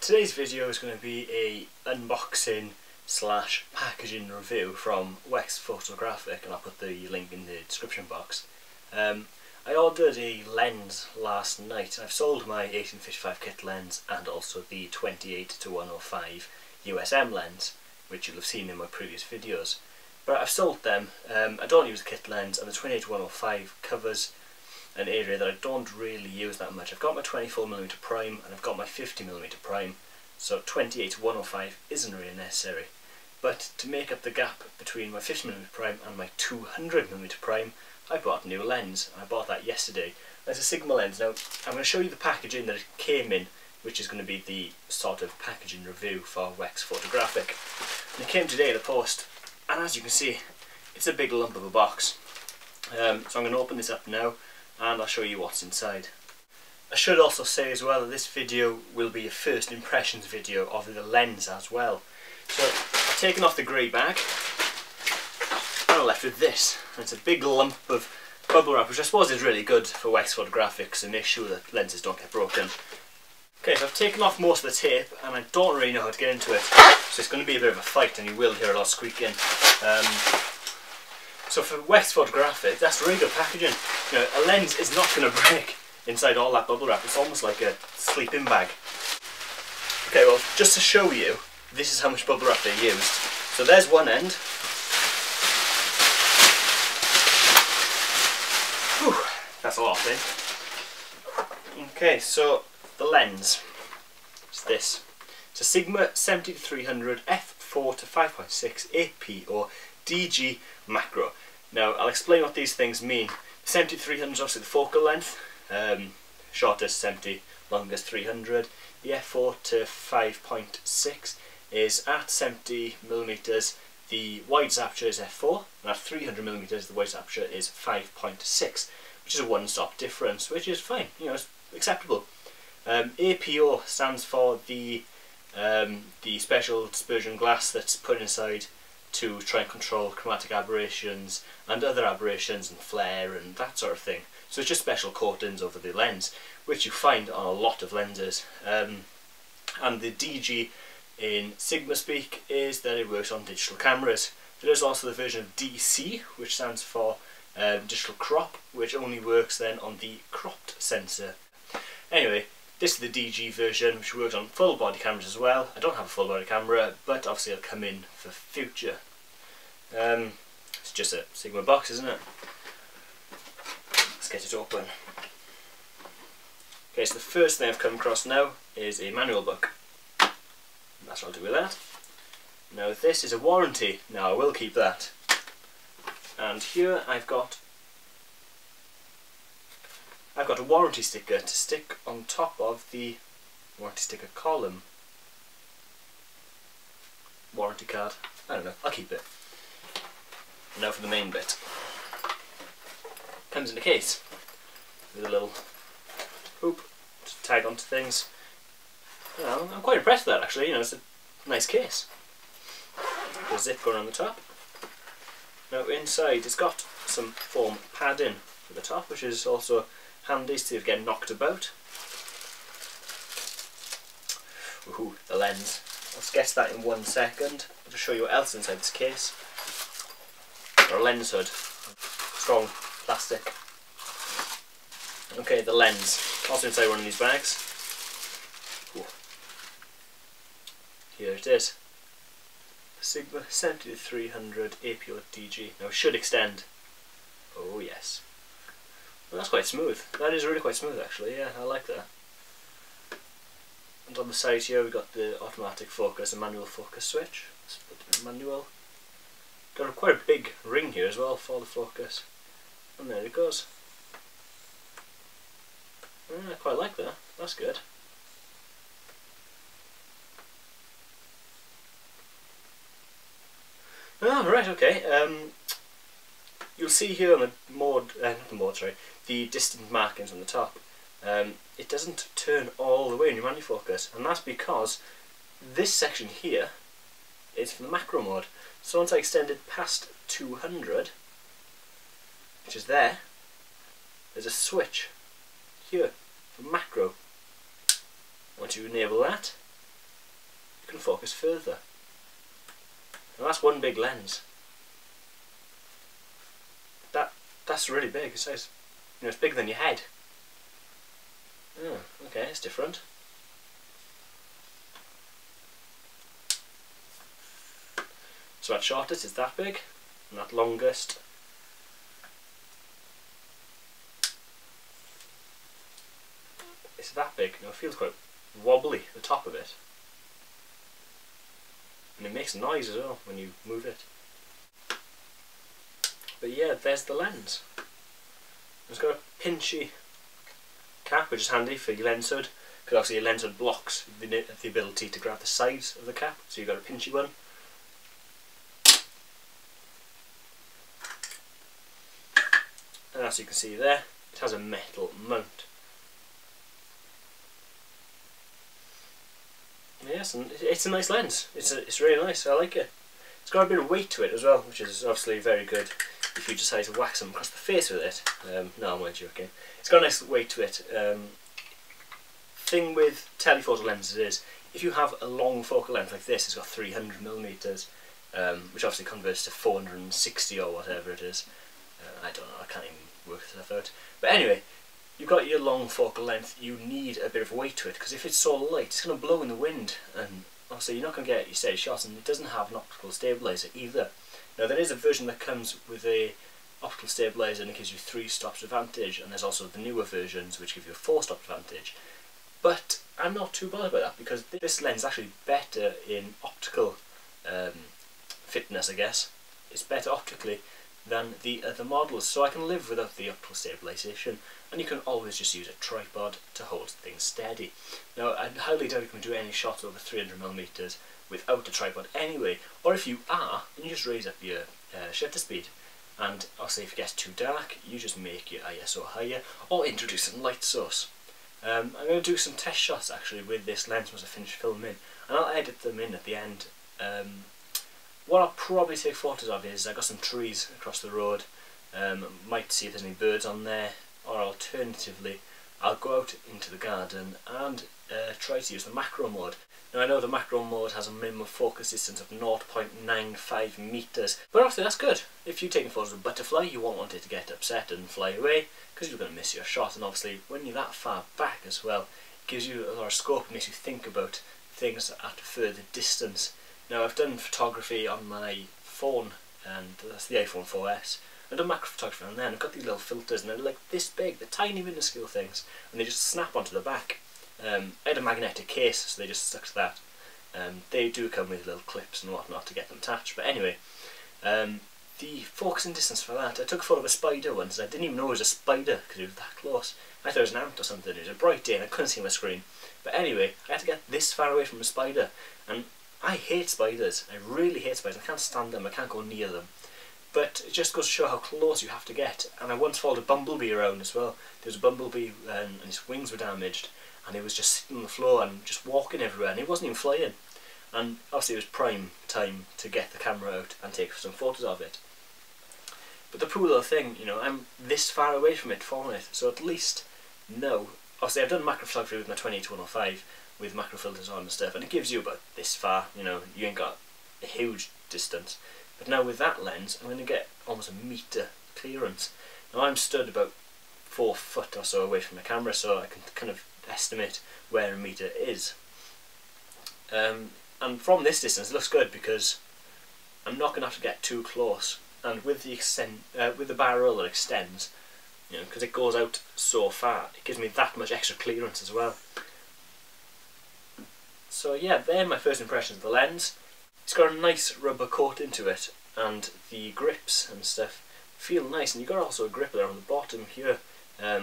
Today's video is going to be a unboxing slash packaging review from WexPhotographic, and I'll put the link in the description box. I ordered a lens last night. I've sold my 18-55 kit lens and also the 28-105 USM lens, which you'll have seen in my previous videos. But I've sold them. I don't use a kit lens, and the 28-105 covers an area that I don't really use that much. I've got my 24mm prime and I've got my 50mm prime, so 28-105 isn't really necessary. But to make up the gap between my 50mm prime and my 200mm prime, I bought a new lens, and I bought that yesterday. It's a Sigma lens. Now, I'm going to show you the packaging that it came in, which is going to be the sort of packaging review for WexPhotographic. And it came today in the post, and as you can see, it's a big lump of a box. So I'm going to open this up now, and I'll show you what's inside. I should also say as well that this video will be a first impressions video of the lens as well. So I've taken off the grey bag, and I'm left with this. And it's a big lump of bubble wrap, which I suppose is really good for WexPhotographic to make sure that lenses don't get broken. Okay, so I've taken off most of the tape, and I don't really know how to get into it, so it's going to be a bit of a fight, and you will hear a lot of squeaking. So for WexPhotographic, that's really good packaging. You know, a lens is not going to break inside all that bubble wrap. It's almost like a sleeping bag. Okay, well, just to show you, this is how much bubble wrap they used. So there's one end. Whew, that's a lot in. Okay, so the lens is this. It's a Sigma 70-300 f4-5.6 APO DG Macro. Now, I'll explain what these things mean. The 70-300 is obviously the focal length, shortest 70, longest 300. The f4-5.6 is at 70mm, the wide aperture is f4, and at 300mm the wide aperture is 5.6, which is a one-stop difference, which is fine, you know, it's acceptable. APO stands for the special dispersion glass that's put inside to try and control chromatic aberrations and other aberrations and flare and that sort of thing. So it's just special coatings over the lens, which you find on a lot of lenses. And the DG in Sigma speak is that it works on digital cameras. There is also the version of DC, which stands for digital crop, which only works then on the cropped sensor. Anyway, this is the DG version, which works on full body cameras as well. I don't have a full body camera, but obviously it'll come in for future. It's just a Sigma box, isn't it? Let's get it open. Okay, so the first thing I've come across now is a manual book. That's what I'll do with that. Now this is a warranty. Now I will keep that. And here I've got a warranty sticker to stick on top of the warranty sticker column. Warranty card. I don't know, I'll keep it. Now for the main bit. Comes in a case with a little hoop to tag onto things. You know, I'm quite impressed with that actually, you know, it's a nice case. The zip going on the top. Now inside it's got some foam padding for the top, which is also handy to get knocked about. Ooh, the lens. I'll sketch that in 1 second. I'll just show you what else is inside this case. Or a lens hood. Strong plastic. Okay, the lens. Also inside one of these bags. Ooh. Here it is. Sigma 70-300 APO DG. Now it should extend. Oh yes. Well, that's quite smooth. That is really quite smooth actually, yeah, I like that. And on the side here we've got the automatic focus and manual focus switch. Let's put it in manual. Got quite a big ring here as well for the focus. And there it goes. Yeah, I quite like that. That's good. Oh, right, okay. You'll see here on the distant markings on the top. It doesn't turn all the way in your manual focus, and that's because this section here is for the macro mode. So once I extend it past 200, which is there, there's a switch here for macro. Once you enable that, can focus further. Now that's one big lens. That's really big. It's size, it's bigger than your head. Oh, okay, it's different. So at shortest it's that big, and at longest it's that big. It feels quite wobbly, the top of it. And it makes noise as well when you move it. But yeah, there's the lens. It's got a pinchy cap, which is handy for your lens hood, because obviously your lens hood blocks the ability to grab the sides of the cap, so you've got a pinchy one. And as you can see there, it has a metal mount. Yes, and it's a nice lens. It's really nice. I like it. It's got a bit of weight to it as well, which is obviously very good if you decide to whack them across the face with it. No, I'm only joking. It's got a nice weight to it. Thing with telephoto lenses is, if you have a long focal length like this, it's got 300mm, which obviously converts to 460 or whatever it is. I don't know, I can't even work stuff out. But anyway, you've got your long focal length, you need a bit of weight to it, because if it's so light, it's going to blow in the wind, and obviously you're not going to get your steady shots, and it doesn't have an optical stabilizer either. Now there is a version that comes with a optical stabilizer and it gives you 3 stops advantage, and there's also the newer versions which give you a 4-stop advantage. But I'm not too bothered by that, because this lens is actually better in optical fitness, I guess. It's better optically than the other models, so I can live without the optical stabilization, and you can always just use a tripod to hold things steady. Now I highly doubt you can do any shots over 300mm without a tripod anyway, or if you are, then you just raise up your shutter speed, and obviously if it gets too dark you just make your ISO higher or introduce a light source. I'm going to do some test shots actually with this lens once I finish filming, and I'll edit them in at the end. What I'll probably take photos of is, I've got some trees across the road, might see if there's any birds on there, or alternatively I'll go out into the garden and try to use the macro mode. Now I know the macro mode has a minimum focus distance of 0.95 meters, but obviously that's good. If you're taking photos of a butterfly, you won't want it to get upset and fly away, because you're going to miss your shot, and obviously when you're that far back as well, it gives you a lot of scope, and makes you think about things at a further distance. Now I've done photography on my phone, and that's the iPhone 4S. I've done macro photography on there, and I've got these little filters, and they're like this big, they're tiny minuscule things, and they just snap onto the back. I had a magnetic case, so they just stuck to that. They do come with little clips and whatnot to get them attached, but anyway, the focusing distance for that, I took a photo of a spider once, and I didn't even know it was a spider because it was that close. I thought it was an ant or something. It was a bright day and I couldn't see my screen. But anyway, I had to get this far away from a spider, and I hate spiders. I really hate spiders. I can't stand them. I can't go near them. But it just goes to show how close you have to get. And I once followed a bumblebee around as well. There was a bumblebee and his wings were damaged, and it was just sitting on the floor and just walking everywhere, and it wasn't even flying. And obviously it was prime time to get the camera out and take some photos of it. But the cool little thing, I'm this far away from it filming it, so at least know. Obviously I've done macro photography with my 28-105 with macro filters on and stuff, and it gives you about this far, you ain't got a huge distance. But now with that lens, I'm going to get almost a metre clearance. Now I'm stood about 4 foot or so away from the camera, so I can kind of estimate where a metre is. And from this distance it looks good, because I'm not going to have to get too close. And with the barrel that extends, because it goes out so far, it gives me that much extra clearance as well. So yeah, they're my first impressions of the lens. It's got a nice rubber coating to it, and the grips and stuff feel nice. And you've got also a grip there on the bottom here,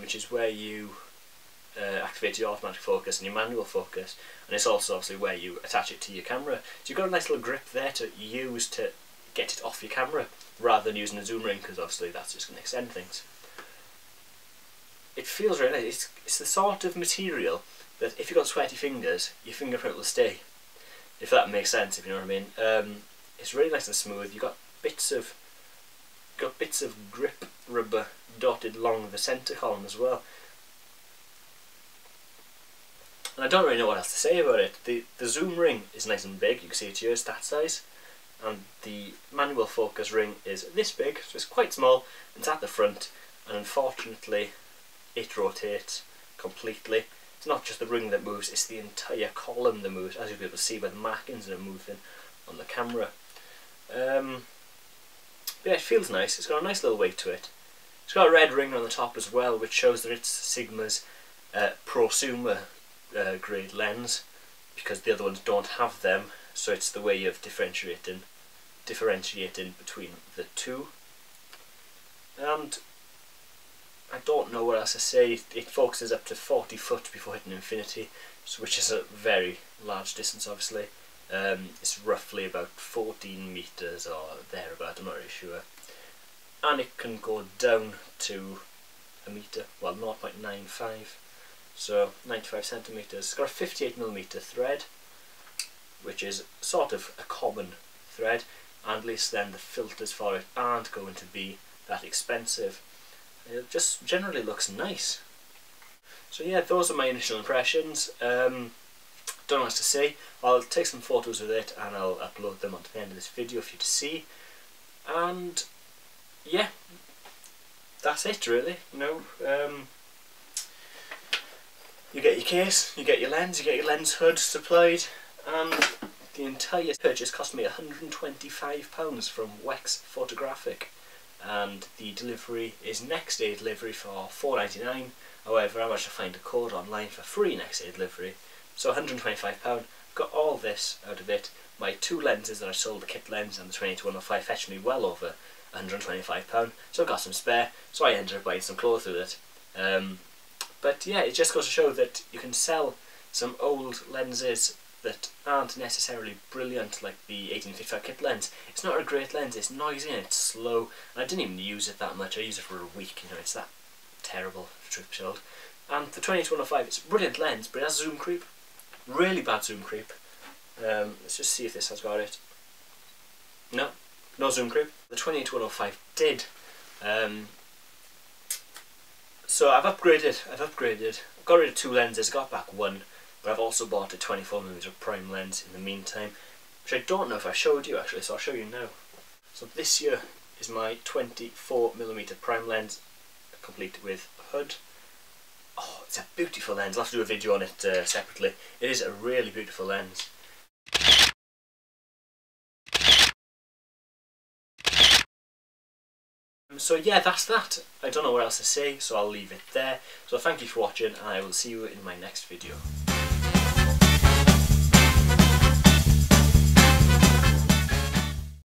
which is where you activate your automatic focus and your manual focus, and it's also obviously where you attach it to your camera. So you've got a nice little grip there to use to get it off your camera, rather than using a zoom ring, because obviously that's just going to extend things. It feels really nice. It's the sort of material that if you've got sweaty fingers, your fingerprint will stay, if that makes sense, if you know what I mean. It's really nice and smooth. You've got bits of grip rubber dotted along the centre column as well. And I don't really know what else to say about it. The zoom ring is nice and big, you can see it here, it's that size. And the manual focus ring is this big, so it's quite small, and it's at the front, and unfortunately it rotates completely. It's not just the ring that moves, it's the entire column that moves, as you'll be able to see by the markings that are moving on the camera. Yeah, it feels nice, it's got a nice little weight to it. It's got a red ring on the top as well, which shows that it's Sigma's prosumer grade lens, because the other ones don't have them, so it's the way of differentiating between the two. And I don't know what else to say. It focuses up to 40 foot before hitting infinity, so which is a very large distance obviously. It's roughly about 14 meters or thereabout, I'm not really sure. And it can go down to a meter, well 0.95, so 95 centimeters. It's got a 58mm thread, which is sort of a common thread, and at least then the filters for it aren't going to be that expensive. It just generally looks nice. So yeah, those are my initial impressions. Don't know what to say. I'll take some photos with it and I'll upload them onto the end of this video for you to see. And yeah, that's it really. You know, you get your case, you get your lens, you get your lens hood supplied, and the entire purchase cost me £125 from WexPhotographic, and the delivery is next day delivery for £4.99. However, I managed to find a code online for free next day delivery, so £125. I've got all this out of it. My two lenses that I sold, the kit lens and the 20-105, fetched me well over £125, so I got some spare, so I ended up buying some clothes with it. But yeah, it just goes to show that you can sell some old lenses that aren't necessarily brilliant, like the 1855 kit lens. It's not a great lens, it's noisy and it's slow, and I didn't even use it that much. I used it for a week, you know, it's that terrible, truth be told. And the 20-105, it's a brilliant lens, but it has zoom creep. Really bad zoom creep. Let's just see if this has got it. No, no zoom creep. The 20-105 did. So I've upgraded. I've got rid of two lenses, got back one, but I've also bought a 24mm prime lens in the meantime, which I don't know if I showed you actually, so I'll show you now. So this here is my 24mm prime lens, complete with hood. Oh, it's a beautiful lens. I'll have to do a video on it separately. It is a really beautiful lens. So yeah, that's that. I don't know what else to say, so I'll leave it there. So thank you for watching, and I will see you in my next video.